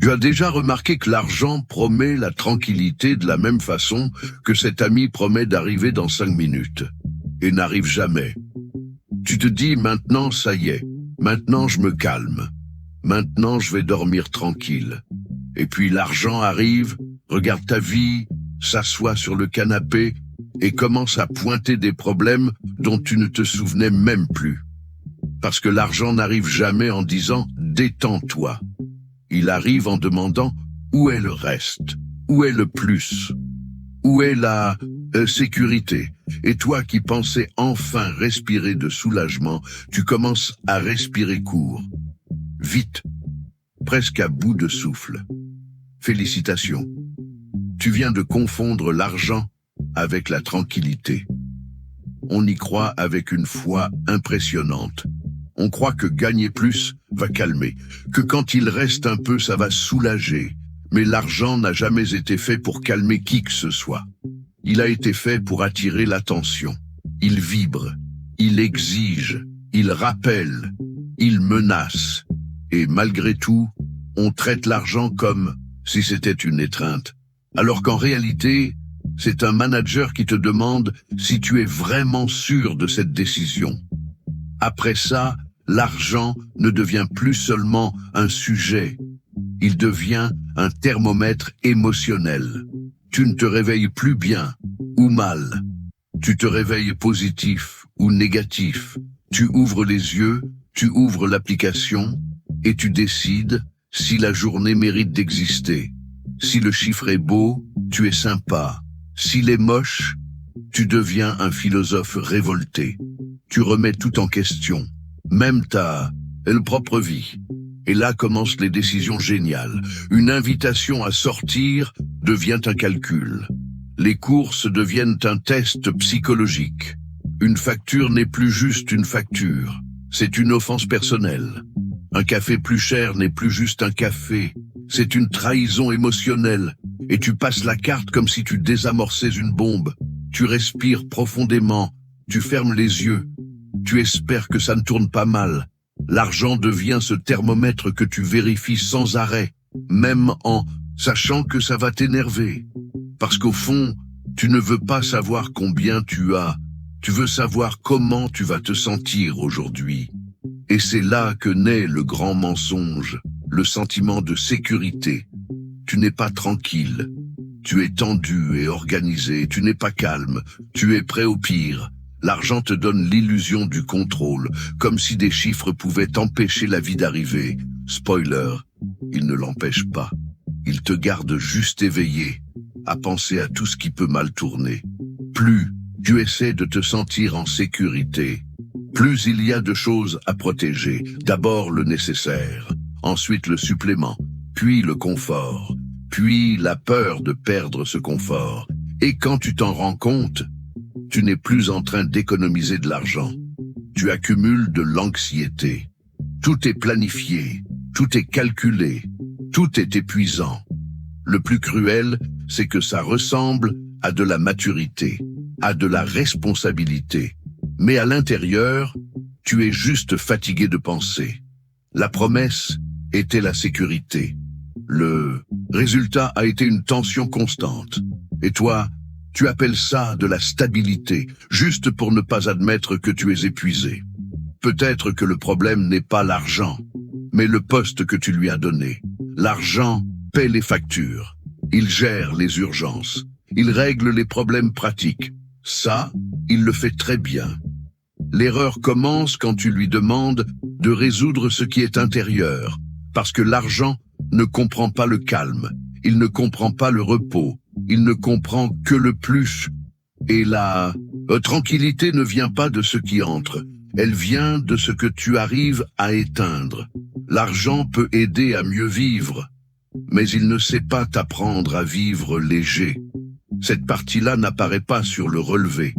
Tu as déjà remarqué que l'argent promet la tranquillité de la même façon que cet ami promet d'arriver dans 5 minutes, et n'arrive jamais. Tu te dis maintenant ça y est, maintenant je me calme, maintenant je vais dormir tranquille. Et puis l'argent arrive, regarde ta vie, s'assoit sur le canapé et commence à pointer des problèmes dont tu ne te souvenais même plus. Parce que l'argent n'arrive jamais en disant « détends-toi ». Il arrive en demandant « où est le reste ? Où est le plus ? Où est la sécurité ?» Et toi qui pensais enfin respirer de soulagement, tu commences à respirer court, vite, presque à bout de souffle. Félicitations. Tu viens de confondre l'argent avec la tranquillité. On y croit avec une foi impressionnante. On croit que gagner plus va calmer, que quand il reste un peu, ça va soulager. Mais l'argent n'a jamais été fait pour calmer qui que ce soit. Il a été fait pour attirer l'attention. Il vibre, il exige, il rappelle, il menace. Et malgré tout, on traite l'argent comme si c'était une étreinte. Alors qu'en réalité, c'est un manager qui te demande si tu es vraiment sûr de cette décision. Après ça, l'argent ne devient plus seulement un sujet. Il devient un thermomètre émotionnel. Tu ne te réveilles plus bien ou mal. Tu te réveilles positif ou négatif. Tu ouvres les yeux, tu ouvres l'application et tu décides si la journée mérite d'exister. Si le chiffre est beau, tu es sympa. S'il est moche, tu deviens un philosophe révolté. Tu remets tout en question, même ta propre vie. Et là commencent les décisions géniales. Une invitation à sortir devient un calcul. Les courses deviennent un test psychologique. Une facture n'est plus juste une facture, c'est une offense personnelle. Un café plus cher n'est plus juste un café, c'est une trahison émotionnelle. Et tu passes la carte comme si tu désamorçais une bombe. Tu respires profondément, tu fermes les yeux, tu espères que ça ne tourne pas mal. L'argent devient ce thermomètre que tu vérifies sans arrêt, même en sachant que ça va t'énerver. Parce qu'au fond, tu ne veux pas savoir combien tu as, tu veux savoir comment tu vas te sentir aujourd'hui. Et c'est là que naît le grand mensonge, le sentiment de sécurité. Tu n'es pas tranquille, tu es tendu et organisé, tu n'es pas calme, tu es prêt au pire. L'argent te donne l'illusion du contrôle, comme si des chiffres pouvaient empêcher la vie d'arriver. Spoiler, ils ne l'empêchent pas. Ils te gardent juste éveillé, à penser à tout ce qui peut mal tourner. Plus tu essaies de te sentir en sécurité, plus il y a de choses à protéger. D'abord le nécessaire, ensuite le supplément, puis le confort, puis la peur de perdre ce confort. Et quand tu t'en rends compte, tu n'es plus en train d'économiser de l'argent. Tu accumules de l'anxiété. Tout est planifié, tout est calculé, tout est épuisant. Le plus cruel, c'est que ça ressemble à de la maturité, à de la responsabilité. Mais à l'intérieur, tu es juste fatigué de penser. La promesse était la sécurité. Le résultat a été une tension constante. Et toi, tu appelles ça de la stabilité, juste pour ne pas admettre que tu es épuisé. Peut-être que le problème n'est pas l'argent, mais le poste que tu lui as donné. L'argent paie les factures, il gère les urgences, il règle les problèmes pratiques. Ça, il le fait très bien. L'erreur commence quand tu lui demandes de résoudre ce qui est intérieur, parce que l'argent ne comprend pas le calme, il ne comprend pas le repos, il ne comprend que le plus. Et la tranquillité ne vient pas de ce qui entre, elle vient de ce que tu arrives à éteindre. L'argent peut aider à mieux vivre, mais il ne sait pas t'apprendre à vivre léger. Cette partie-là n'apparaît pas sur le relevé,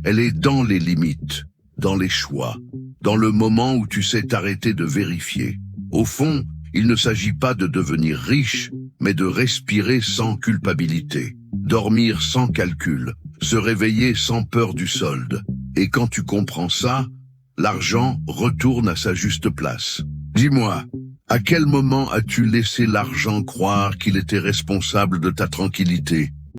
elle est dans les limites, dans les choix, dans le moment où tu sais t'arrêter de vérifier. Au fond, il ne s'agit pas de devenir riche, mais de respirer sans culpabilité, dormir sans calcul, se réveiller sans peur du solde. Et quand tu comprends ça, l'argent retourne à sa juste place. Dis-moi, À quel moment as-tu laissé l'argent croire qu'il était responsable de ta tranquillité?